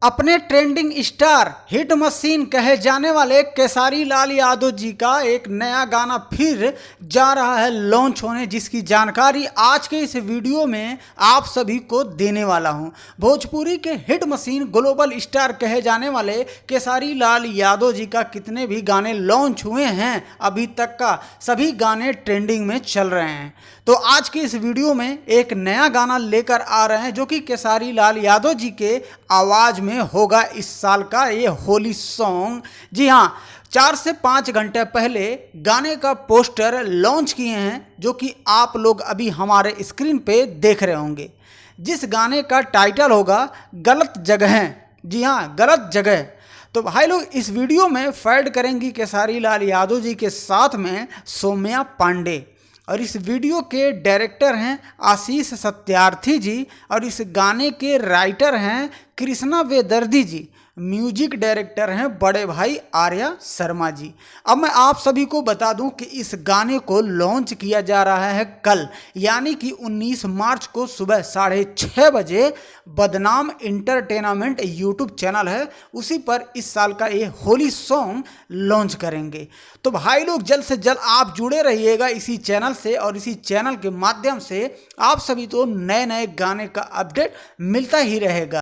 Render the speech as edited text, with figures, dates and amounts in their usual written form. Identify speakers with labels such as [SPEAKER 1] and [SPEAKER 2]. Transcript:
[SPEAKER 1] अपने trending star hit machine कहे जाने वाले केसारी लाल यादव जी का एक नया गाना फिर जा रहा है लॉन्च होने, जिसकी जानकारी आज के इस वीडियो में आप सभी को देने वाला हूं। भोजपुरी के हिट मशीन ग्लोबल स्टार कहे जाने वाले केसारी लाल यादव जी का कितने भी गाने लॉन्च हुए हैं, अभी तक का सभी गाने ट्रेंडिंग में चल रहे हैं। तो आज की इस वीडियो में एक नया गाना लेकर आ रहे हैं जो कि केसारी लाल यादव जी के आवाज़ में होगा इस साल का ये होली सॉन्ग। जी हाँ, 4 से 5 घंटे पहले गाने का पोस्टर लॉन्च किए हैं जो कि आप लोग अभी हमारे स्क्रीन पे देख रहे होंगे। जिस गाने का टाइटल होगा गलत जगह। जी हाँ, गलत जगह। तो भाई लोग इस वीडियो में फैड करेंगी केसारी लाल यादव जी के साथ में सौम्या पांडे, और इस वीडियो के डायरेक्टर हैं आशीष सत्यार्थी जी, और इस गाने के राइटर हैं कृष्णा वेदर्दी जी। म्यूजिक डायरेक्टर हैं बड़े भाई आर्या शर्मा जी। अब मैं आप सभी को बता दूं कि इस गाने को लॉन्च किया जा रहा है कल, यानी कि 19 मार्च को सुबह 6:30 बजे। बदनाम इंटरटेनमेंट यूट्यूब चैनल है, उसी पर इस साल का ये होली सॉन्ग लॉन्च करेंगे। तो भाई लोग जल्द से जल्द आप जुड़े रहिएगा इसी चैनल से, और इसी चैनल के माध्यम से आप सभी को नए नए गाने का अपडेट मिलता ही रहेगा।